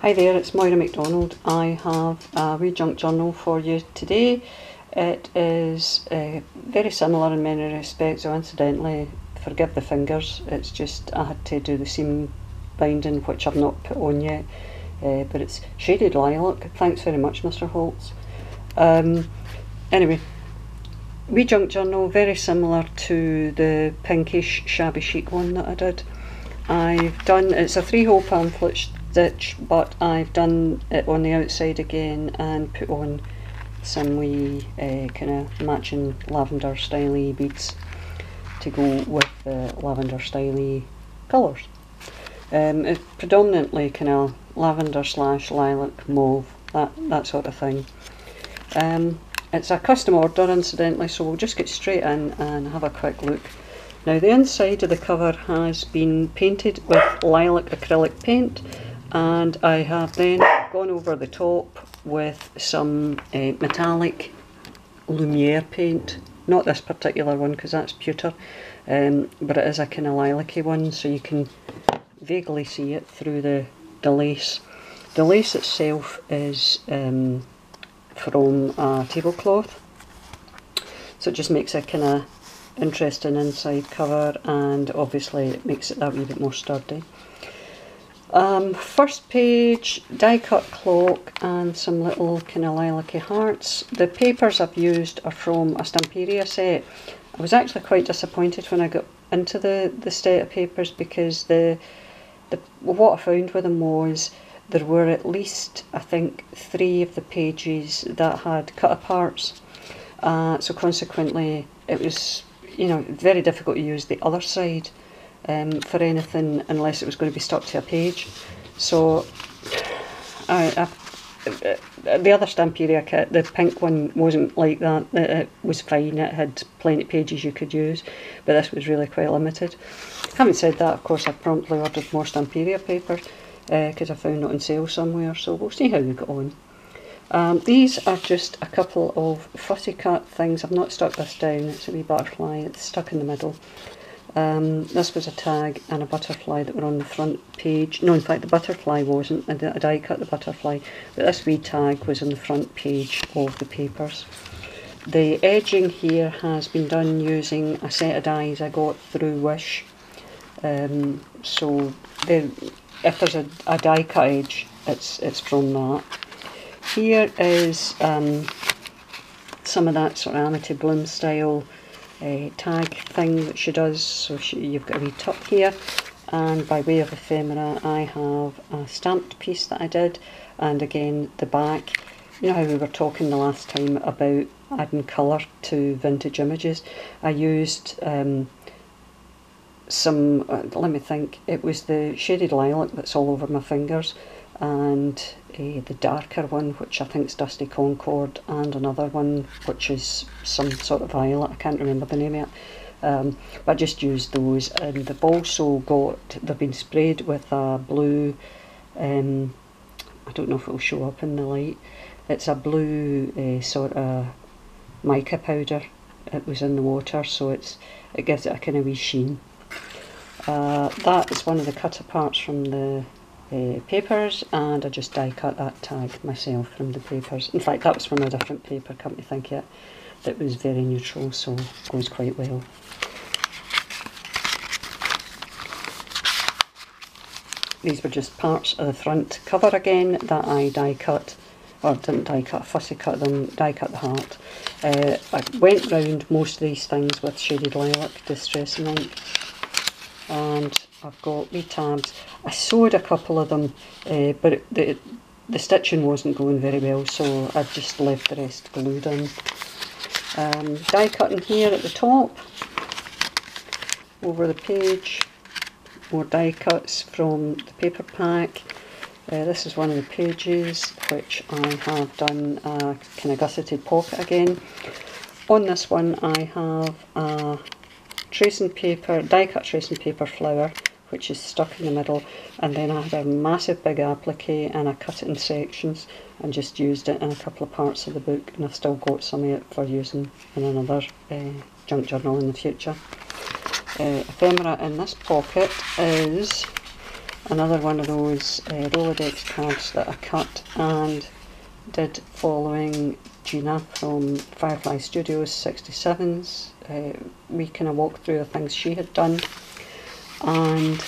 Hi there, it's Moira McDonald. I have a wee junk journal for you today. It is very similar in many respects, so incidentally, forgive the fingers, it's just I had to do the seam binding, which I've not put on yet, but it's shaded lilac. Thanks very much, Mr. Holtz. Anyway, wee junk journal, very similar to the pinkish shabby chic one that I did. I've done, it's a 3-hole pamphlet stitch, but I've done it on the outside again and put on some wee kind of matching lavender styly beads to go with the lavender styly colours. It's predominantly kind of lavender / lilac mauve, that sort of thing. It's a custom order incidentally, so we'll just get straight in and have a quick look. Now the inside of the cover has been painted with lilac acrylic paint, and I have then gone over the top with some metallic Lumiere paint. Not this particular one because that's pewter, but it is a kind of lilac-y one, so you can vaguely see it through the lace. The lace itself is from a tablecloth, so it just makes a kind of interesting inside cover, and obviously it makes it that wee bit more sturdy. First page, die cut clock and some little kind of lilac-y hearts. The papers I've used are from a Stamperia set. I was actually quite disappointed when I got into the set of papers, because what I found with them was there were at least, I think, 3 of the pages that had cut aparts, so consequently it was, you know, very difficult to use the other side for anything unless it was going to be stuck to a page. So the other Stamperia kit, the pink one, wasn't like that. It was fine, it had plenty of pages you could use, but this was really quite limited. Having said that, of course, I promptly ordered more Stamperia paper because I found it on sale somewhere, so we'll see how we get on. These are just a couple of fussy cut things. I've not stuck this down, it's a wee butterfly, it's stuck in the middle. This was a tag and a butterfly that were on the front page. No, in fact the butterfly wasn't, I die cut the butterfly, but this wee tag was on the front page of the papers. The edging here has been done using a set of dies I got through Wish. So if there's a die cut edge, it's from that. Here is some of that sort of Amity Bloom style tag thing that she does. So you've got a wee tuck here, and by way of ephemera I have a stamped piece that I did, and again the back. You know how we were talking the last time about adding colour to vintage images? I used some, let me think, it was the shaded lilac that's all over my fingers, and the darker one, which I think is Dusty Concord, and another one which is some sort of violet, I can't remember the name of it, but I just used those. And they've also they've been sprayed with a blue, I don't know if it will show up in the light, it's a blue sort of mica powder. It was in the water, so it gives it a kind of wee sheen. That is one of the cut aparts from the papers, and I just die cut that tag myself from the papers. In fact, that was from a different paper, come to think of it, that was very neutral, so goes quite well. These were just parts of the front cover again that I die cut, or didn't die cut, fussy cut them, die cut the heart. I went round most of these things with shaded lilac distressing ink, and I've got wee tabs. I sewed a couple of them, but the stitching wasn't going very well, so I just left the rest glued in. Die cutting here at the top, over the page, more die cuts from the paper pack. This is one of the pages which I have done a kind of gusseted pocket again. On this one I have a tracing paper, die cut tracing paper flower, which is stuck in the middle, and then I had a massive big applique and I cut it in sections and just used it in a couple of parts of the book, and I've still got some of it for using in another junk journal in the future. Ephemera in this pocket is another one of those Rolodex cards that I cut and did following Gina from Firefly Studios 67's. We kind of walked through the things she had done, and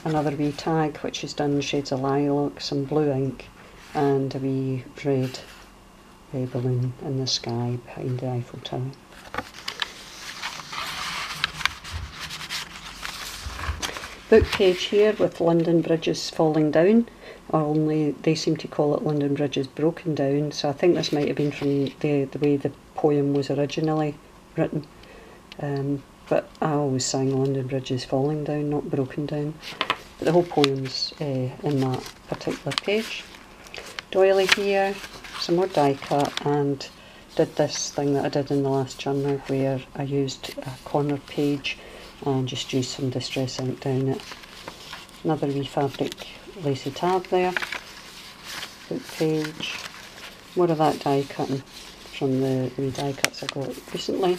another wee tag which is done in shades of lilac, some blue ink, and a wee red balloon in the sky behind the Eiffel Tower. Book page here with London Bridges falling down, only they seem to call it London Bridges broken down, so I think this might have been from the way the poem was originally written, but I always sang London Bridges falling down, not broken down. But the whole poem's in that particular page. Doily here, some more die cut, and did this thing that I did in the last journal where I used a corner page and just used some distress ink down it. Another wee fabric lacy tab there. Book page. More of that die cutting from the wee die cuts I got recently.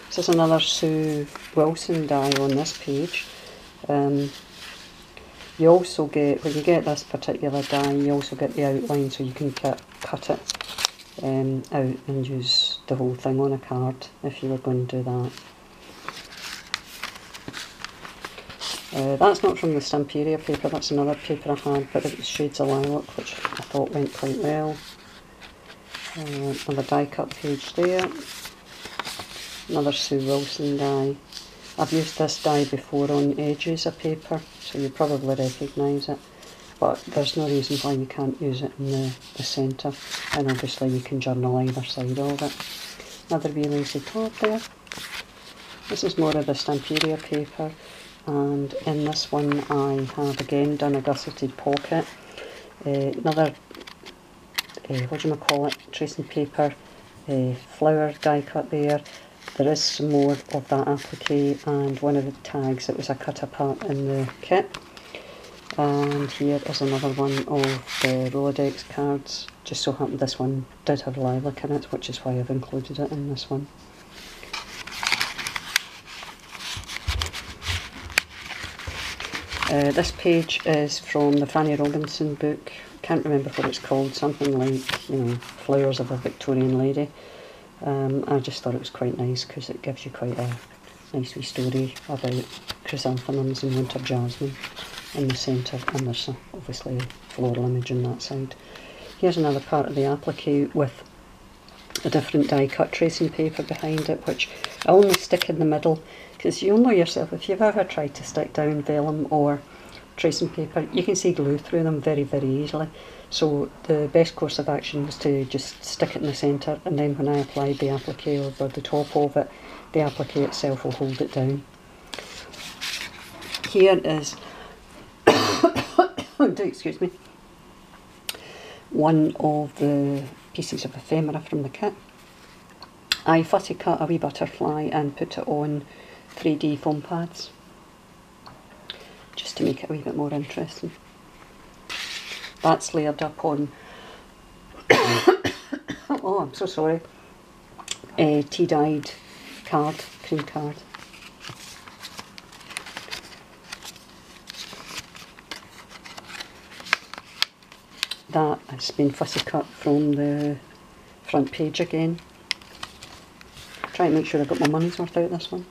This is another Sue Wilson die on this page. You also get, when you get this particular die, you also get the outline, so you can cut it out and use the whole thing on a card if you were going to do that. That's not from the Stamperia paper, that's another paper I had, but it was shades of lilac, which I thought went quite well. Another die cut page there. Another Sue Wilson die. I've used this die before on edges of paper, so you probably recognise it, but there's no reason why you can't use it in the centre, and obviously you can journal either side of it. Another wee lacy tab there. This is more of the Stamperia paper, and in this one I have again done a gusseted pocket. Another, tracing paper, flower die cut there. There is some more of that applique, and one of the tags that was a cut apart in the kit. And here is another one of the Rolodex cards. Just so happened this one did have lilac in it, which is why I've included it in this one. This page is from the Fanny Robinson book. Can't remember what it's called, something like, you know, Flowers of a Victorian Lady. I just thought it was quite nice because it gives you quite a nice wee story about chrysanthemums and winter jasmine in the centre, and there's obviously a floral image on that side. Here's another part of the applique with a different die cut tracing paper behind it, which I only stick in the middle because you'll know yourself, if you've ever tried to stick down vellum or tracing paper, you can see glue through them very, very easily. So the best course of action was to just stick it in the centre, and then when I apply the applique over the top of it, the applique itself will hold it down. Here is, excuse me, one of the pieces of ephemera from the kit. I fussy cut a wee butterfly and put it on 3D foam pads, just to make it a wee bit more interesting. That's layered up on, oh I'm so sorry, a tea-dyed card, cream card. That has been fussy cut from the front page again. Try and make sure I got my money's worth out of this one.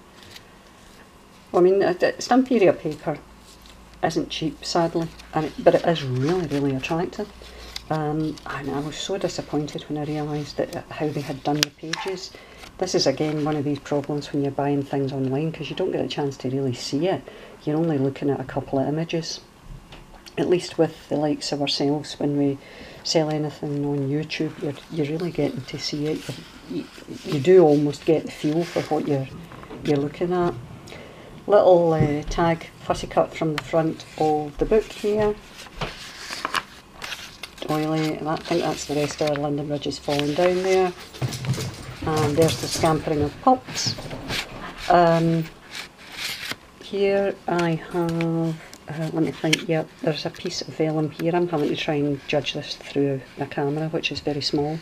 Well, I mean, Stamperia paper isn't cheap, sadly, but it is really, really attractive. And I was so disappointed when I realised that how they had done the pages. This is again one of these problems when you're buying things online, because you don't get a chance to really see it. You're only looking at a couple of images. At least with the likes of ourselves, when we sell anything on YouTube, you're really getting to see it. You do almost get the feel for what you're looking at. Little tag fussy cut from the front of the book here. Doily, and I think that's the rest of our London Bridges falling down there. And there's the scampering of pups. Here I have, let me think, yep, there's a piece of vellum here. I'm having to try and judge this through a camera, which is very small.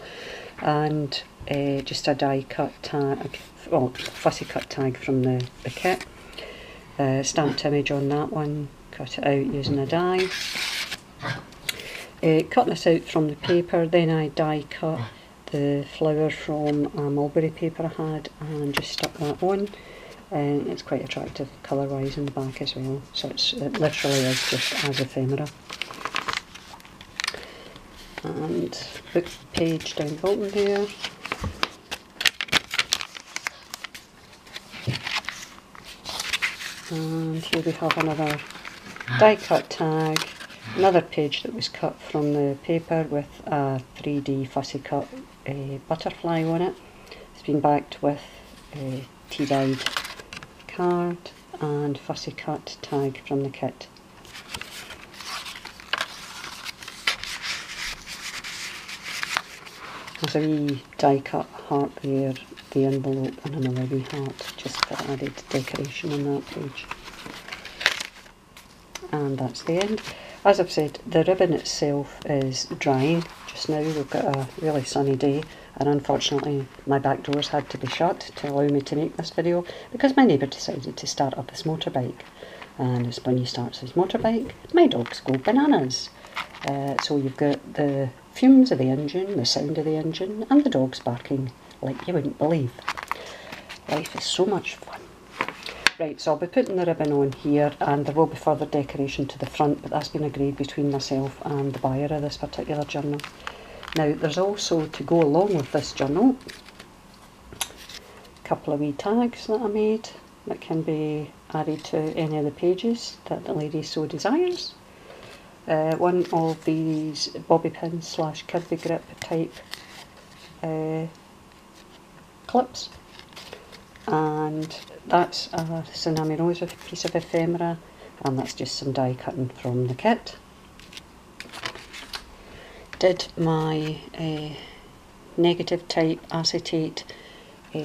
And just a die cut tag, well, fussy cut tag from the kit. Stamped image on that one, cut it out using a die. Cut this out from the paper, then I die cut the flower from a mulberry paper I had and just stuck that on. And it's quite attractive colour wise in the back as well, so it literally is just as ephemera. And book page down the bottom there. And here we have another die cut tag, another page that was cut from the paper with a 3D fussy cut butterfly on it. It's been backed with a tea-dyed card and fussy cut tag from the kit. There's a wee die cut heart there, the envelope, and another wee heart just for added decoration on that page. And that's the end. As I've said, the ribbon itself is drying just now. We've got a really sunny day, and unfortunately my back doors had to be shut to allow me to make this video because my neighbour decided to start up his motorbike. And as when he starts his motorbike, my dogs go bananas. So you've got the fumes of the engine, the sound of the engine, and the dogs barking like you wouldn't believe. Life is so much fun. Right, so I'll be putting the ribbon on here, and there will be further decoration to the front, but that's been agreed between myself and the buyer of this particular journal. Now, there's also, to go along with this journal, a couple of wee tags that I made that can be added to any of the pages that the lady so desires. One of these bobby pin / Kirby grip type clips, and that's a Tsunami Rose piece of ephemera, and that's just some die cutting from the kit. Did my negative type acetate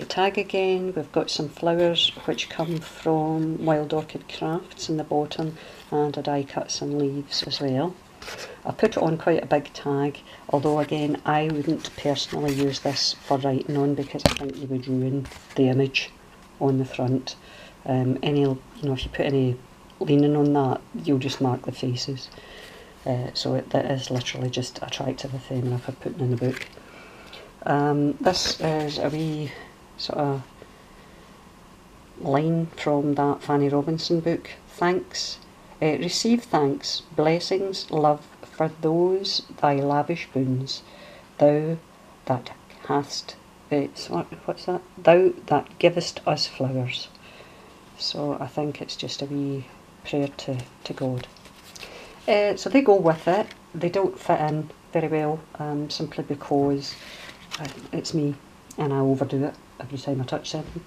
tag again. We've got some flowers which come from Wild Orchid Crafts in the bottom, and I die cut some leaves as well. I put it on quite a big tag, although again I wouldn't personally use this for writing on because I think you would ruin the image on the front. If you put any leaning on that, you'll just mark the faces. So that is literally just attractive ephemera for putting in the book. This is a wee sort of line from that Fanny Robinson book. Thanks. Receive thanks, blessings, love for those thy lavish boons, thou that hast, what's that? Thou that givest us flowers. So I think it's just a wee prayer to God. So they go with it. They don't fit in very well, simply because it's me and I overdo it every time I touch something.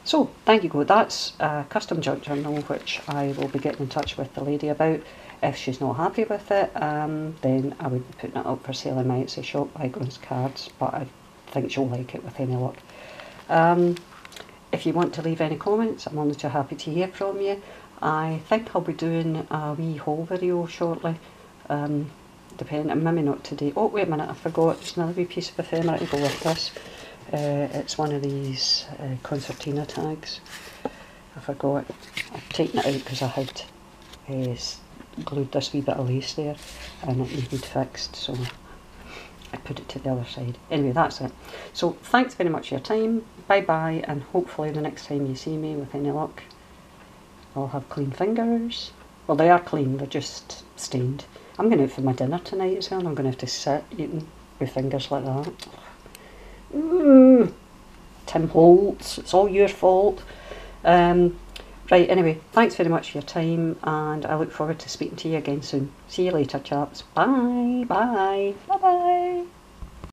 So there you go, that's a custom junk journal which I will be getting in touch with the lady about. If she's not happy with it, then I would be putting it up for sale in my Etsy shop, Icons Cards, but I think she'll like it with any luck. If you want to leave any comments, I'm only too happy to hear from you. I think I'll be doing a wee haul video shortly, depending, maybe not today. Oh wait a minute, I forgot, there's another wee piece of ephemera to go with this. It's one of these concertina tags. I forgot. I've taken it out because I had glued this wee bit of lace there and it needed fixed, so I put it to the other side. Anyway, that's it. So thanks very much for your time. Bye bye, and hopefully the next time you see me, with any luck, I'll have clean fingers. Well, they are clean, they're just stained. I'm going out for my dinner tonight as well, and I'm going to have to sit eating with fingers like that. Tim Holtz, it's all your fault. Right, anyway, thanks very much for your time, and I look forward to speaking to you again soon. See you later, chaps. Bye, bye, bye bye.